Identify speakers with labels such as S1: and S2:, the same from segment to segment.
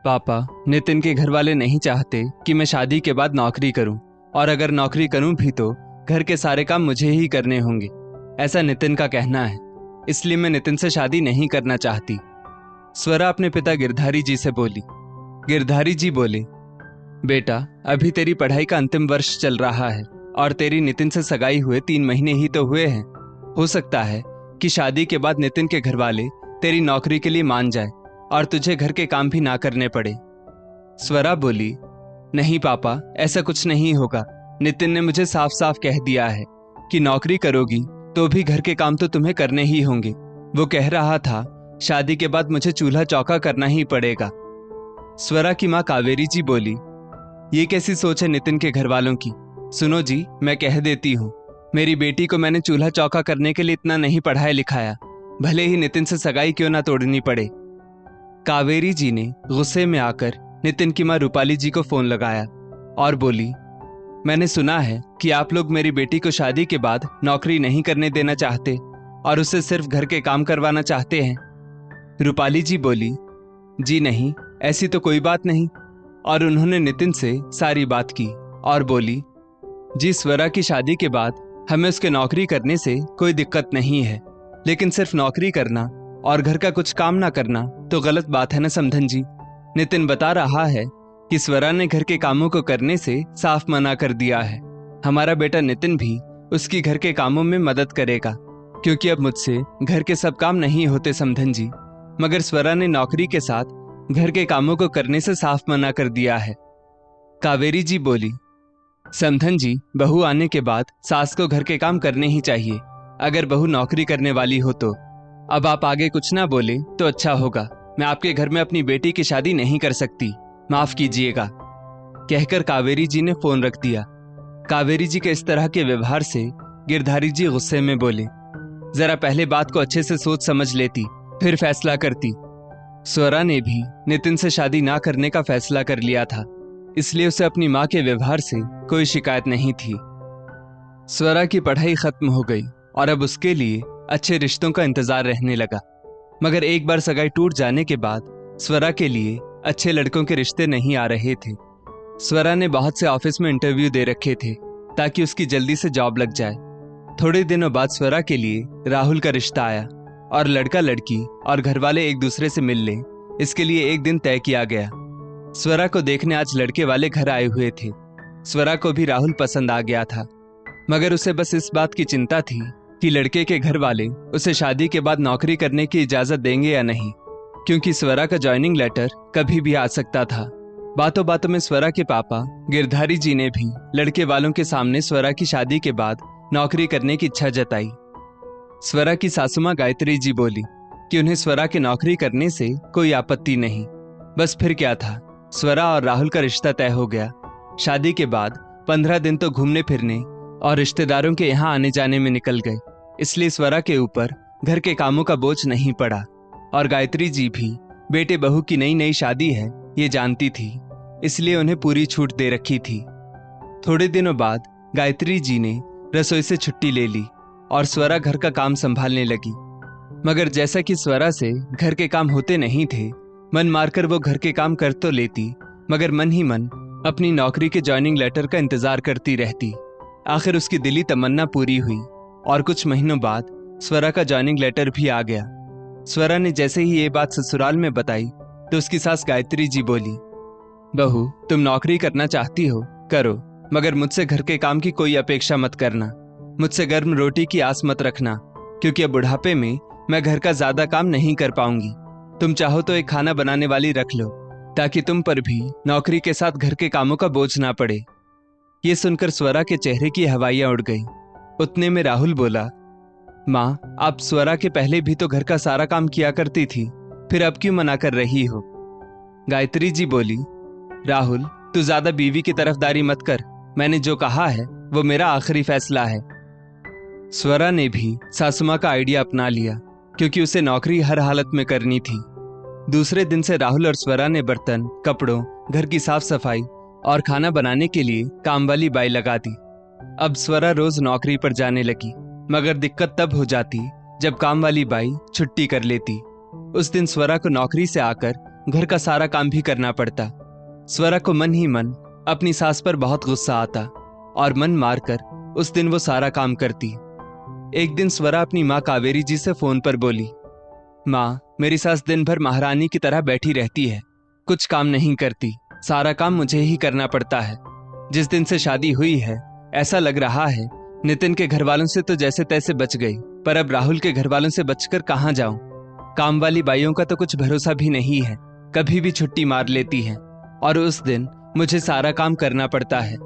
S1: पापा, नितिन के घर वाले नहीं चाहते कि मैं शादी के बाद नौकरी करूं, और अगर नौकरी करूं भी तो घर के सारे काम मुझे ही करने होंगे, ऐसा नितिन का कहना है। इसलिए मैं नितिन से शादी नहीं करना चाहती। स्वरा अपने पिता गिरधारी जी से बोली। गिरधारी जी बोले, बेटा, अभी तेरी पढ़ाई का अंतिम वर्ष चल रहा है और तेरी नितिन से सगाई हुए 3 महीने ही तो हुए हैं। हो सकता है कि शादी के बाद नितिन के घर वाले तेरी नौकरी के लिए मान जाए और तुझे घर के काम भी ना करने पड़े। स्वरा बोली, नहीं पापा, ऐसा कुछ नहीं होगा। नितिन ने मुझे साफ साफ कह दिया है कि नौकरी करोगी तो भी घर के काम तो तुम्हें करने ही होंगे। वो कह रहा था शादी के बाद मुझे चूल्हा चौका करना ही पड़ेगा। स्वरा की माँ कावेरी जी बोली, ये कैसी सोच है नितिन के घर वालों की। सुनो जी, मैं कह देती हूँ, मेरी बेटी को मैंने चूल्हा चौका करने के लिए इतना नहीं पढ़ाया लिखाया, भले ही नितिन से सगाई क्यों ना तोड़नी पड़े। कावेरी जी ने गुस्से में आकर नितिन की मां रूपाली जी को फोन लगाया और बोली, मैंने सुना है कि आप लोग मेरी बेटी को शादी के बाद नौकरी नहीं करने देना चाहते और उससे सिर्फ घर के काम करवाना चाहते हैं। रूपाली जी बोली, जी नहीं, ऐसी तो कोई बात नहीं। और उन्होंने नितिन से सारी बात की और बोली, जी, स्वरा की शादी के बाद हमें उसके नौकरी करने से कोई दिक्कत नहीं है, लेकिन सिर्फ नौकरी करना और घर का कुछ काम ना करना तो गलत बात है ना समधन जी। नितिन बता रहा है कि स्वरा ने घर के कामों को करने से साफ मना कर दिया है। हमारा बेटा नितिन भी उसकी घर के कामों में मदद करेगा, क्योंकि अब मुझसे घर के सब काम नहीं होते समधन जी। मगर स्वरा ने नौकरी के साथ घर के कामों को करने से साफ मना कर दिया है। कावेरी जी बोली, समधन जी, बहू आने के बाद सास को घर के काम करने ही चाहिए, अगर बहू नौकरी करने वाली हो तो। अब आप आगे कुछ ना बोले तो अच्छा होगा। मैं आपके घर में अपनी बेटी की शादी नहीं कर सकती, माफ कीजिएगा, कहकर कावेरी जी ने फोन रख दिया। कावेरी जी के इस तरह के व्यवहार से गिरधारी जी गुस्से में बोले, जरा पहले बात को अच्छे से सोच समझ लेती, फिर फैसला करती। स्वरा ने भी नितिन से शादी ना करने का फैसला कर लिया था, इसलिए उसे अपनी मां के व्यवहार से कोई शिकायत नहीं थी। स्वरा की पढ़ाई खत्म हो गई और अब उसके लिए अच्छे रिश्तों का इंतजार रहने लगा। मगर एक बार सगाई टूट जाने के बाद स्वरा के लिए अच्छे लड़कों के रिश्ते नहीं आ रहे थे। स्वरा ने बहुत से ऑफिस में इंटरव्यू दे रखे थे ताकि उसकी जल्दी से जॉब लग जाए। थोड़े दिनों बाद स्वरा के लिए राहुल का रिश्ता आया और लड़का लड़की और घर वाले एक दूसरे से मिल लें, इसके लिए एक दिन तय किया गया। स्वरा को देखने आज लड़के वाले घर आए हुए थे। स्वरा को भी राहुल पसंद आ गया था, मगर उसे बस इस बात की चिंता थी कि लड़के के घर वाले उसे शादी के बाद नौकरी करने की इजाजत देंगे या नहीं, क्योंकि स्वरा का ज्वाइनिंग लेटर कभी भी आ सकता था। बातों बातों में स्वरा के पापा गिरधारी जी ने भी लड़के वालों के सामने स्वरा की शादी के बाद नौकरी करने की इच्छा जताई। स्वरा की सासू मां गायत्री जी बोली कि उन्हें स्वरा के नौकरी करने से कोई आपत्ति नहीं। बस फिर क्या था, स्वरा और राहुल का रिश्ता तय हो गया। शादी के बाद 15 दिन तो घूमने फिरने और रिश्तेदारों के यहाँ आने जाने में निकल गए, इसलिए स्वरा के ऊपर घर के कामों का बोझ नहीं पड़ा। और गायत्री जी भी बेटे बहू की नई नई शादी है ये जानती थी, इसलिए उन्हें पूरी छूट दे रखी थी। थोड़े दिनों बाद गायत्री जी ने रसोई से छुट्टी ले ली और स्वरा घर का काम संभालने लगी। मगर जैसा कि स्वरा से घर के काम होते नहीं थे, मन मारकर वो घर के काम कर तो लेती, मगर मन ही मन अपनी नौकरी के ज्वाइनिंग लेटर का इंतजार करती रहती। आखिर उसकी दिली तमन्ना पूरी हुई और कुछ महीनों बाद स्वरा का ज्वाइनिंग लेटर भी आ गया। स्वरा ने जैसे ही ये बात ससुराल में बताई तो उसकी सास गायत्री जी बोली, बहू, तुम नौकरी करना चाहती हो करो, मगर मुझसे घर के काम की कोई अपेक्षा मत करना। मुझसे गर्म रोटी की आस मत रखना, क्योंकि अब बुढ़ापे में मैं घर का ज्यादा काम नहीं कर पाऊंगी। तुम चाहो तो एक खाना बनाने वाली रख लो, ताकि तुम पर भी नौकरी के साथ घर के कामों का बोझ ना पड़े। ये सुनकर स्वरा के चेहरे की हवाइयां उड़ गई। उतने में राहुल बोला, माँ, आप स्वरा के पहले भी तो घर का सारा काम किया करती थी, फिर अब क्यों मना कर रही हो? गायत्री जी बोली, राहुल, तू ज्यादा बीवी की तरफदारी मत कर। मैंने जो कहा है वो मेरा आखिरी फैसला है। स्वरा ने भी सासुमा का आइडिया अपना लिया, क्योंकि उसे नौकरी हर हालत में करनी थी। दूसरे दिन से राहुल और स्वरा ने बर्तन, कपड़ों, घर की साफ सफाई और खाना बनाने के लिए काम वाली बाई लगा दी। अब स्वरा रोज नौकरी पर जाने लगी, मगर दिक्कत तब हो जाती जब काम वाली बाई छुट्टी कर लेती। उस दिन स्वरा को नौकरी से आकर घर का सारा काम भी करना पड़ता। स्वरा को मन ही मन अपनी सास पर बहुत गुस्सा आता और मन मारकर उस दिन वो सारा काम करती। एक दिन स्वरा अपनी माँ कावेरी जी से फोन पर बोली, माँ, मेरी सास दिन भर महारानी की तरह बैठी रहती है, कुछ काम नहीं करती, सारा काम मुझे ही करना पड़ता है। जिस दिन से शादी हुई है ऐसा लग रहा है नितिन के घर वालों से तो जैसे तैसे बच गई, पर अब राहुल के घर वालों से बचकर कहाँ जाऊं। काम वाली बाइयों का तो कुछ भरोसा भी नहीं है, कभी भी छुट्टी मार लेती हैं और उस दिन मुझे सारा काम करना पड़ता है।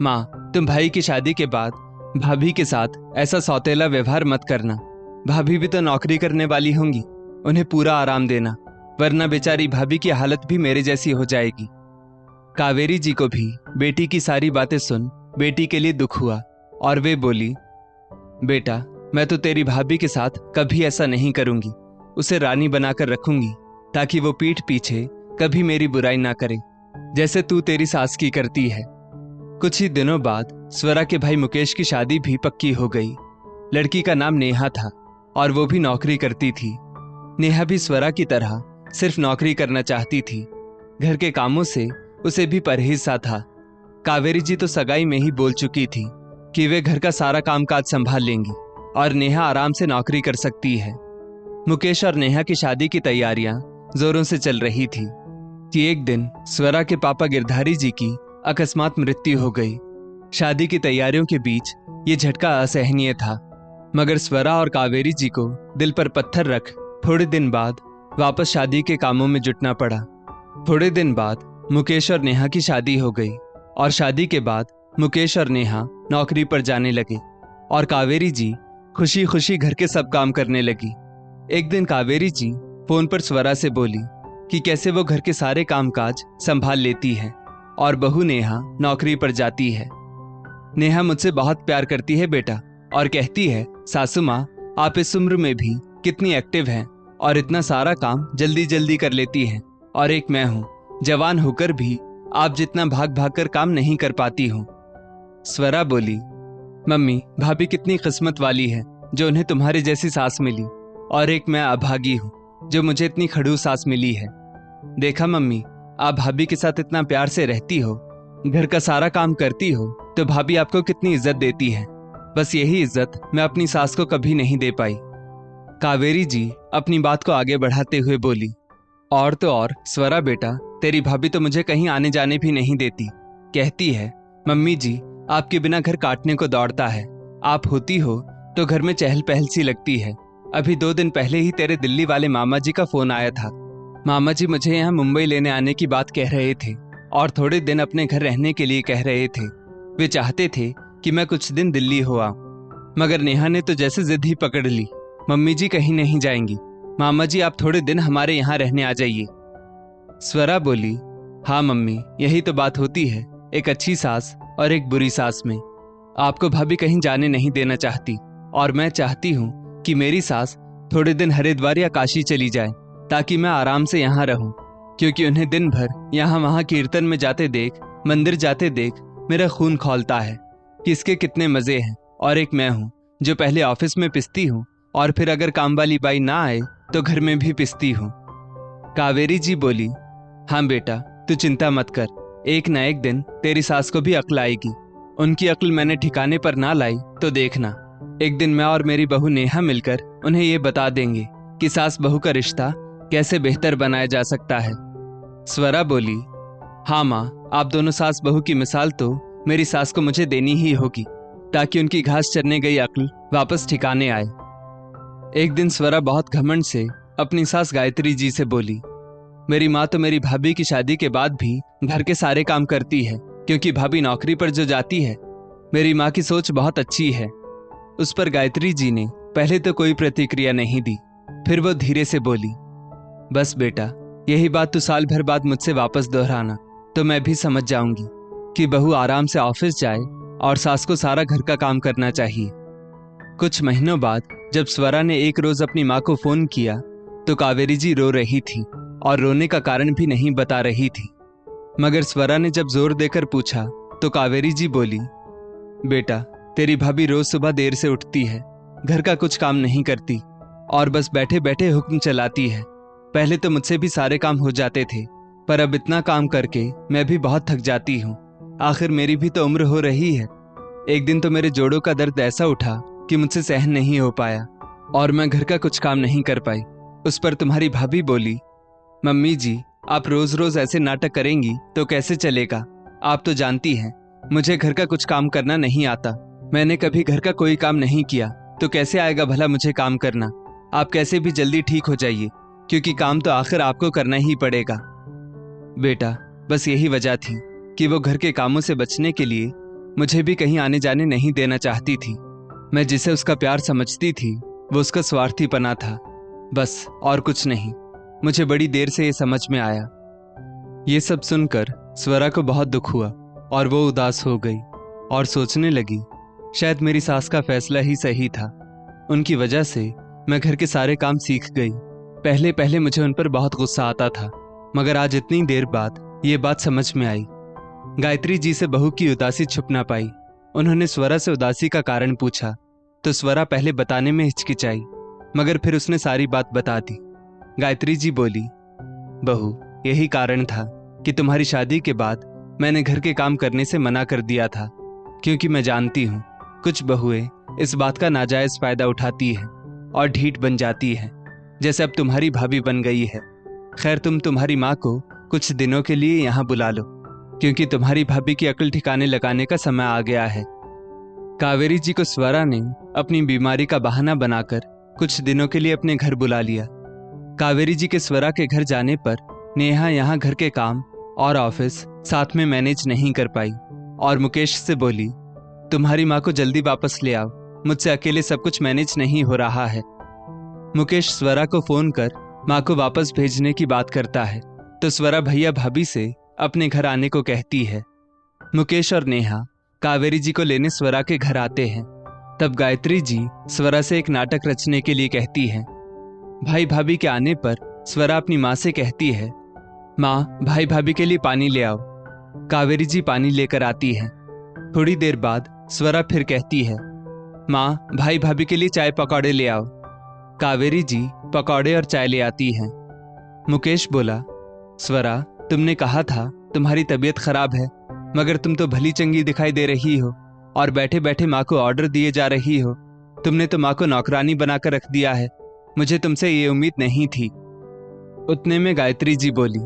S1: माँ, तुम भाई की शादी के बाद भाभी के साथ ऐसा सौतेला व्यवहार मत करना। भाभी भी तो नौकरी करने वाली होंगी, उन्हें पूरा आराम देना, वरना बेचारी भाभी की हालत भी मेरे जैसी हो जाएगी। कावेरी जी को भी बेटी की सारी बातें सुन बेटी के लिए दुख हुआ और वे बोली, बेटा, मैं तो तेरी भाभी के साथ कभी ऐसा नहीं करूंगी, उसे रानी बनाकर रखूंगी ताकि वो पीठ पीछे कभी मेरी बुराई ना करे, जैसे तू तेरी सास की करती है। कुछ ही दिनों बाद स्वरा के भाई मुकेश की शादी भी पक्की हो गई। लड़की का नाम नेहा था और वो भी नौकरी करती थी। नेहा भी स्वरा की तरह सिर्फ नौकरी करना चाहती थी, घर के कामों से उसे भी परहेज सा था। कावेरी जी तो सगाई में ही बोल चुकी थी कि वे घर का सारा कामकाज संभाल लेंगी और नेहा आराम से नौकरी कर सकती है। मुकेश और नेहा की शादी की तैयारियां जोरों से चल रही थी कि एक दिन स्वरा के पापा गिरधारी जी की अकस्मात मृत्यु हो गई। शादी की तैयारियों के बीच ये झटका असहनीय था, मगर स्वरा और कावेरी जी को दिल पर पत्थर रख थोड़े दिन बाद वापस शादी के कामों में जुटना पड़ा। थोड़े दिन बाद मुकेश और नेहा की शादी हो गई और शादी के बाद मुकेश और नेहा नौकरी पर जाने लगे और कावेरी जी खुशी खुशी घर के सब काम करने लगी। एक दिन कावेरी जी फोन पर स्वरा से बोली कि कैसे वो घर के सारे कामकाज संभाल लेती है और बहू नेहा नौकरी पर जाती है। नेहा मुझसे बहुत प्यार करती है बेटा, और कहती है, सासू माँ, आप इस उम्र में भी कितनी एक्टिव हैं और इतना सारा काम जल्दी जल्दी कर लेती हैं, और एक मैं हूँ, जवान होकर भी आप जितना भाग भाग कर काम नहीं कर पाती हूँ। स्वरा बोली, मम्मी, भाभी कितनी किस्मत वाली है जो उन्हें तुम्हारी जैसी सास मिली, और एक मैं अभागी हूँ जो मुझे इतनी खड़ूस सास मिली है। देखा मम्मी, आप भाभी के साथ इतना प्यार से रहती हो, घर का सारा काम करती हो, तो भाभी आपको कितनी इज्जत देती है। बस यही इज्जत मैं अपनी सास को कभी नहीं दे पाई। कावेरी जी अपनी बात को आगे बढ़ाते हुए बोली, और तो और स्वरा बेटा, तेरी भाभी तो मुझे कहीं आने जाने भी नहीं देती। कहती है, मम्मी जी, आपके बिना घर काटने को दौड़ता है, आप होती हो तो घर में चहल पहल सी लगती है। अभी 2 दिन पहले ही तेरे दिल्ली वाले मामा जी का फोन आया था। मामा जी मुझे यहाँ मुंबई लेने आने की बात कह रहे थे और थोड़े दिन अपने घर रहने के लिए कह रहे थे। वे चाहते थे कि मैं कुछ दिन दिल्ली हो आऊं, मगर नेहा ने तो जैसे जिद ही पकड़ ली, मम्मी जी कहीं नहीं जाएंगी, मामा जी आप थोड़े दिन हमारे यहाँ रहने आ जाइए। स्वरा बोली, हाँ मम्मी, यही तो बात होती है एक अच्छी सास और एक बुरी सास में। आपको भाभी कहीं जाने नहीं देना चाहती, और मैं चाहती हूँ कि मेरी सास थोड़े दिन हरिद्वार या काशी चली जाए ताकि मैं आराम से यहाँ रहूं, क्योंकि उन्हें दिन भर यहाँ वहाँ कीर्तन में जाते देख, मंदिर जाते देख मेरा खून खौलता है कि इसके कितने मजे हैं। और एक मैं हूँ जो पहले ऑफिस में पिसती हूँ और फिर अगर काम वाली बाई ना आए तो घर में भी पिसती हूँ। कावेरी जी बोली, हाँ बेटा, तू चिंता मत कर, एक ना एक दिन तेरी सास को भी अक्ल आएगी। उनकी अक्ल मैंने ठिकाने पर ना लाई तो देखना, एक दिन मैं और मेरी बहू नेहा मिलकर उन्हें ये बता देंगे कि सास बहू का रिश्ता कैसे बेहतर बनाया जा सकता है। स्वरा बोली, हाँ माँ, आप दोनों सास बहू की मिसाल तो मेरी सास को मुझे देनी ही होगी ताकि उनकी घास चरने गई अक्ल वापस ठिकाने आए। एक दिन स्वरा बहुत घमंड से अपनी सास गायत्री जी से बोली, मेरी माँ तो मेरी भाभी की शादी के बाद भी घर के सारे काम करती है, क्योंकि भाभी नौकरी पर जो जाती है। मेरी माँ की सोच बहुत अच्छी है। उस पर गायत्री जी ने पहले तो कोई प्रतिक्रिया नहीं दी, फिर वो धीरे से बोली, बस बेटा, यही बात तू साल भर बाद मुझसे वापस दोहराना तो मैं भी समझ जाऊंगी कि बहू आराम से ऑफिस जाए और सास को सारा घर का काम करना चाहिए। कुछ महीनों बाद जब स्वरा ने एक रोज अपनी माँ को फोन किया तो कावेरी जी रो रही थी और रोने का कारण भी नहीं बता रही थी, मगर स्वरा ने जब जोर देकर पूछा तो कावेरी जी बोली, बेटा, तेरी भाभी रोज सुबह देर से उठती है, घर का कुछ काम नहीं करती और बस बैठे बैठे हुक्म चलाती है। पहले तो मुझसे भी सारे काम हो जाते थे, पर अब इतना काम करके मैं भी बहुत थक जाती हूँ। आखिर मेरी भी तो उम्र हो रही है। एक दिन तो मेरे जोड़ों का दर्द ऐसा उठा कि मुझसे सहन नहीं हो पाया और मैं घर का कुछ काम नहीं कर पाई। उस पर तुम्हारी भाभी बोली, मम्मी जी, आप रोज रोज ऐसे नाटक करेंगी तो कैसे चलेगा? आप तो जानती हैं मुझे घर का कुछ काम करना नहीं आता। मैंने कभी घर का कोई काम नहीं किया तो कैसे आएगा भला मुझे काम करना? आप कैसे भी जल्दी ठीक हो जाइए, क्योंकि काम तो आखिर आपको करना ही पड़ेगा। बेटा, बस यही वजह थी कि वो घर के कामों से बचने के लिए मुझे भी कहीं आने जाने नहीं देना चाहती थी। मैं जिसे उसका प्यार समझती थी वो उसका स्वार्थीपना था, बस और कुछ नहीं। मुझे बड़ी देर से ये समझ में आया। ये सब सुनकर स्वरा को बहुत दुख हुआ और वो उदास हो गई और सोचने लगी, शायद मेरी सास का फैसला ही सही था। उनकी वजह से मैं घर के सारे काम सीख गई। पहले पहले मुझे उन पर बहुत गुस्सा आता था, मगर आज इतनी देर बाद ये बात समझ में आई। गायत्री जी से बहू की उदासी छुप ना पाई। उन्होंने स्वरा से उदासी का कारण पूछा तो स्वरा पहले बताने में हिचकिचाई, मगर फिर उसने सारी बात बता दी। गायत्री जी बोली, बहू, यही कारण था कि तुम्हारी शादी के बाद मैंने घर के काम करने से मना कर दिया था, क्योंकि मैं जानती हूँ कुछ बहुएं इस बात का नाजायज फायदा उठाती है और ढीठ बन जाती है, जैसे अब तुम्हारी भाभी बन गई है। खैर, तुम तुम्हारी माँ को कुछ दिनों के लिए यहाँ बुला लो, क्योंकि तुम्हारी भाभी की अकल ठिकाने लगाने का समय आ गया है। कावेरी जी को स्वरा ने अपनी बीमारी का बहाना बनाकर कुछ दिनों के लिए अपने घर बुला लिया। कावेरी जी के स्वरा के घर जाने पर नेहा यहाँ घर के काम और ऑफिस साथ में मैनेज नहीं कर पाई और मुकेश से बोली, तुम्हारी माँ को जल्दी वापस ले आओ, मुझसे अकेले सब कुछ मैनेज नहीं हो रहा है। मुकेश स्वरा को फोन कर माँ को वापस भेजने की बात करता है तो स्वरा भैया भाभी से अपने घर आने को कहती है। मुकेश और नेहा कावेरी जी को लेने स्वरा के घर आते हैं। तब गायत्री जी स्वरा से एक नाटक रचने के लिए कहती है। भाई भाभी के आने पर स्वरा अपनी माँ से कहती है, माँ, भाई भाभी के लिए पानी ले आओ। कावेरी जी पानी लेकर आती है। थोड़ी देर बाद स्वरा फिर कहती है, माँ, भाई भाभी के लिए चाय पकौड़े ले आओ। कावेरी जी पकौड़े और चाय ले आती हैं। मुकेश बोला, स्वरा, तुमने कहा था तुम्हारी तबीयत खराब है, मगर तुम तो भली चंगी दिखाई दे रही हो और बैठे बैठे माँ को ऑर्डर दिए जा रही हो। तुमने तो माँ को नौकरानी बनाकर रख दिया है। मुझे तुमसे ये उम्मीद नहीं थी। उतने में गायत्री जी बोली,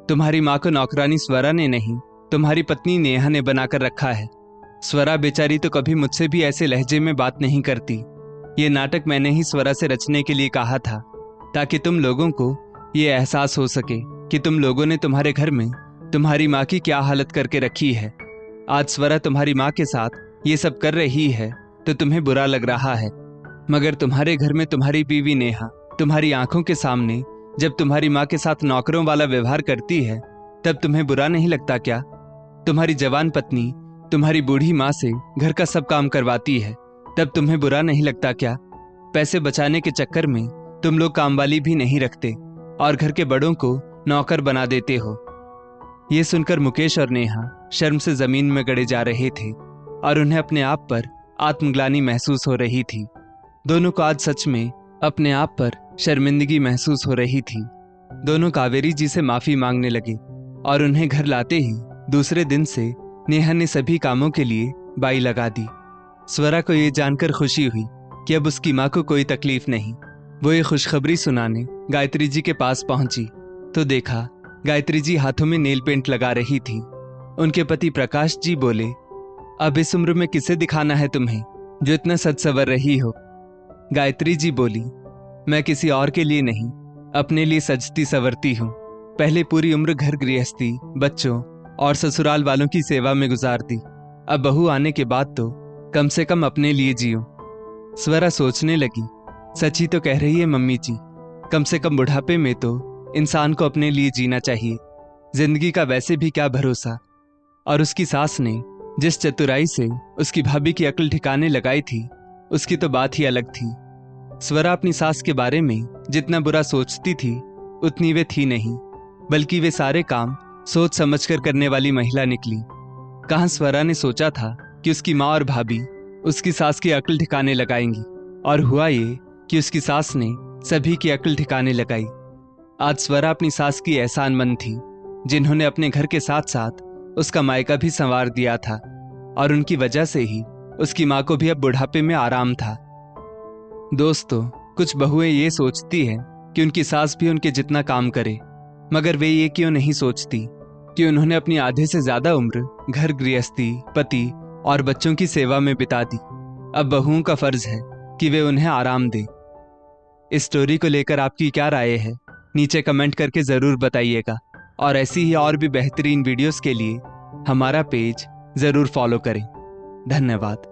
S1: तुम्हारी माँ को नौकरानी स्वरा ने नहीं, तुम्हारी पत्नी नेहा ने बनाकर रखा है। स्वरा बेचारी तो कभी मुझसे भी ऐसे लहजे में बात नहीं करती। ये नाटक मैंने ही स्वरा से रचने के लिए कहा था, ताकि तुम लोगों को ये एहसास हो सके कि तुम लोगों ने तुम्हारे घर में तुम्हारी माँ की क्या हालत करके रखी है। आज स्वरा तुम्हारी माँ के साथ ये सब कर रही है तो तुम्हें बुरा लग रहा है, मगर तुम्हारे घर में तुम्हारी बीवी नेहा तुम्हारी आंखों के सामने जब तुम्हारी माँ के साथ नौकरों वाला व्यवहार करती है तब तुम्हें बुरा नहीं लगता क्या? तुम्हारी जवान पत्नी तुम्हारी बूढ़ी माँ से घर का सब काम करवाती है, तब तुम्हें बुरा नहीं लगता क्या? पैसे बचाने के चक्कर में तुम लोग कामवाली भी नहीं रखते और घर के बड़ों को नौकर बना देते हो। ये सुनकर मुकेश और नेहा शर्म से जमीन में गड़े जा रहे थे और उन्हें अपने आप पर आत्मग्लानि महसूस हो रही थी। दोनों को आज सच में अपने आप पर शर्मिंदगी महसूस हो रही थी। दोनों कावेरी जी से माफी मांगने लगे और उन्हें घर लाते ही दूसरे दिन से नेहा ने सभी कामों के लिए बाई लगा दी। स्वरा को ये जानकर खुशी हुई कि अब उसकी माँ को कोई तकलीफ नहीं। वो ये खुशखबरी सुनाने गायत्री जी के पास पहुंची तो देखा गायत्री जी हाथों में नेल पेंट लगा रही थी। उनके पति प्रकाश जी बोले, अब इस उम्र में किसे दिखाना है तुम्हें जो इतना सज सवर रही हो? गायत्री जी बोली, मैं किसी और के लिए नहीं, अपने लिए सजती संवरती हूँ। पहले पूरी उम्र घर गृहस्थी, बच्चों और ससुराल वालों की सेवा में गुजार दी। अब बहू आने के बाद तो कम से कम अपने लिए जियो। स्वरा सोचने लगी, सच ही तो कह रही है मम्मी जी। कम से कम बुढ़ापे में तो इंसान को अपने लिए जीना चाहिए। जिंदगी का वैसे भी क्या भरोसा। और उसकी सास ने जिस चतुराई से उसकी भाभी की अक्ल ठिकाने लगाई थी, उसकी तो बात ही अलग थी। स्वरा अपनी सास के बारे में जितना बुरा सोचती थी उतनी वे थी नहीं, बल्कि वे सारे काम सोच समझकर करने वाली महिला निकली। कहाँ स्वरा ने सोचा था कि उसकी माँ और भाभी उसकी सास की अक्ल ठिकाने लगाएंगी, और हुआ ये कि उसकी सास ने सभी की अक्ल ठिकाने लगाई। आज स्वरा अपनी सास की एहसानमंद थी, जिन्होंने अपने घर के साथ साथ उसका मायका भी संवार दिया था, और उनकी वजह से ही उसकी माँ को भी अब बुढ़ापे में आराम था। दोस्तों, कुछ बहुएं ये सोचती हैं कि उनकी सास भी उनके जितना काम करे, मगर वे ये क्यों नहीं सोचती कि उन्होंने अपनी आधे से ज्यादा उम्र घर गृहस्थी, पति और बच्चों की सेवा में बिता दी। अब बहुओं का फर्ज है कि वे उन्हें आराम दें। इस स्टोरी को लेकर आपकी क्या राय है, नीचे कमेंट करके जरूर बताइएगा, और ऐसी ही और भी बेहतरीन वीडियोस के लिए हमारा पेज जरूर फॉलो करें। धन्यवाद।